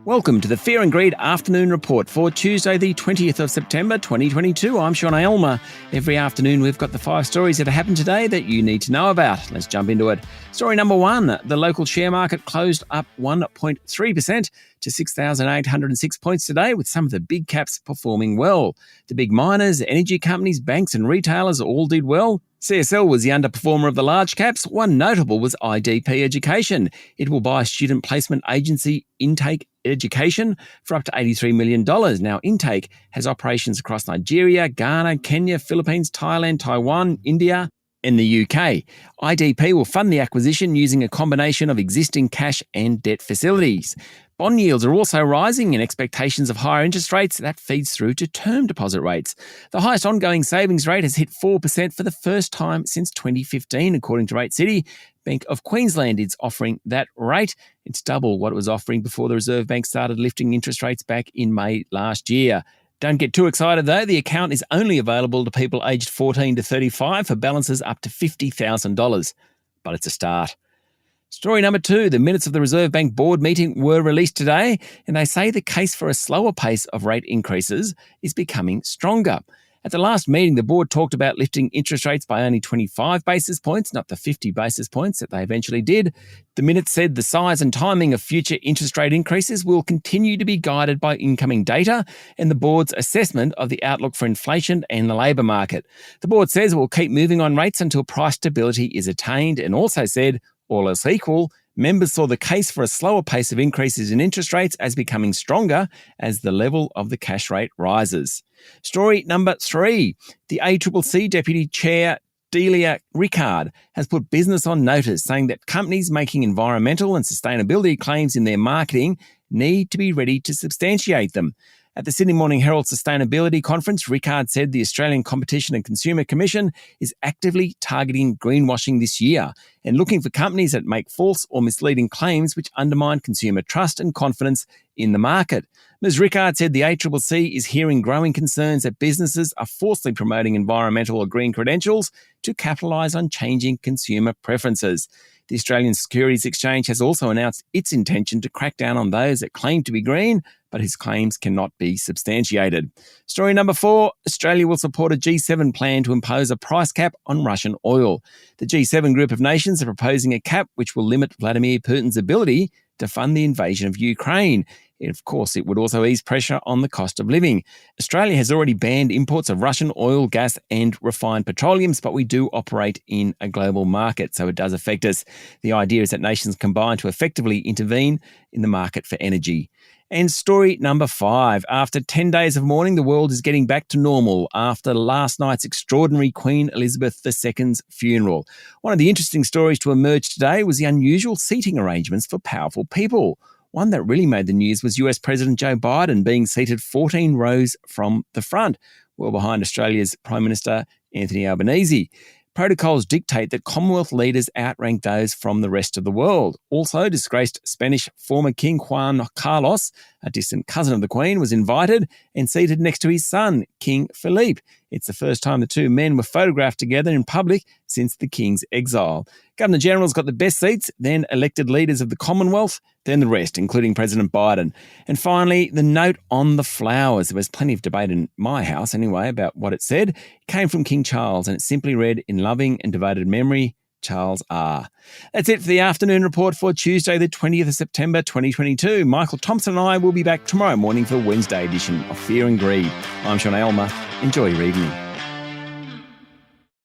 Welcome to the Fear and Greed Afternoon Report for Tuesday, the 20th of September, 2022. I'm Sean Aylmer. Every afternoon, we've got the 5 stories that happened today that you need to know about. Let's jump into it. Story number 1, the local share market closed up 1.3% to 6,806 points today, with some of the big caps performing well. The big miners, energy companies, banks and retailers all did well. CSL was the underperformer of the large caps. One notable was IDP Education. It will buy student placement agency Intake Education for up to $83 million. Now, Intake has operations across Nigeria, Ghana, Kenya, Philippines, Thailand, Taiwan, India, and the UK. IDP will fund the acquisition using a combination of existing cash and debt facilities. Bond yields are also rising, and expectations of higher interest rates that feeds through to term deposit rates. The highest ongoing savings rate has hit 4% for the first time since 2015, according to Rate City. Bank of Queensland is offering that rate. It's double what it was offering before the Reserve Bank started lifting interest rates back in May last year. Don't get too excited though. The account is only available to people aged 14 to 35 for balances up to $50,000. But it's a start. Story number 2, the minutes of the Reserve Bank board meeting were released today, and they say the case for a slower pace of rate increases is becoming stronger. At the last meeting, the board talked about lifting interest rates by only 25 basis points, not the 50 basis points that they eventually did. The minutes said the size and timing of future interest rate increases will continue to be guided by incoming data and the board's assessment of the outlook for inflation and the labour market. The board says it will keep moving on rates until price stability is attained, and also said, all else equal, members saw the case for a slower pace of increases in interest rates as becoming stronger as the level of the cash rate rises. Story number 3, the ACCC Deputy Chair Delia Rickard has put business on notice, saying that companies making environmental and sustainability claims in their marketing need to be ready to substantiate them. At the Sydney Morning Herald Sustainability Conference, Rickard said the Australian Competition and Consumer Commission is actively targeting greenwashing this year and looking for companies that make false or misleading claims which undermine consumer trust and confidence in the market. Ms. Rickard said the ACCC is hearing growing concerns that businesses are falsely promoting environmental or green credentials to capitalise on changing consumer preferences. The Australian Securities Exchange has also announced its intention to crack down on those that claim to be green, but whose claims cannot be substantiated. Story number 4, Australia will support a G7 plan to impose a price cap on Russian oil. The G7 group of nations are proposing a cap which will limit Vladimir Putin's ability to fund the invasion of Ukraine. And of course, it would also ease pressure on the cost of living. Australia has already banned imports of Russian oil, gas and refined petroleums, but we do operate in a global market, so it does affect us. The idea is that nations combine to effectively intervene in the market for energy. And story number 5, after 10 days of mourning, the world is getting back to normal after last night's extraordinary Queen Elizabeth II's funeral. One of the interesting stories to emerge today was the unusual seating arrangements for powerful people. One that really made the news was US President Joe Biden being seated 14 rows from the front, well behind Australia's Prime Minister Anthony Albanese. Protocols dictate that Commonwealth leaders outrank those from the rest of the world. Also, disgraced Spanish former King Juan Carlos, a distant cousin of the Queen, was invited and seated next to his son, King Philippe. It's the first time the two men were photographed together in public since the King's exile. Governor-Generals got the best seats, then elected leaders of the Commonwealth, then the rest, including President Biden. And finally, the note on the flowers. There was plenty of debate in my house anyway about what it said. It came from King Charles, and it simply read, "In loving and devoted memory, Charles R." That's it for the afternoon report for Tuesday, the 20th of September, 2022. Michael Thompson and I will be back tomorrow morning for Wednesday edition of Fear and Greed. I'm Sean Aylmer. Enjoy your evening.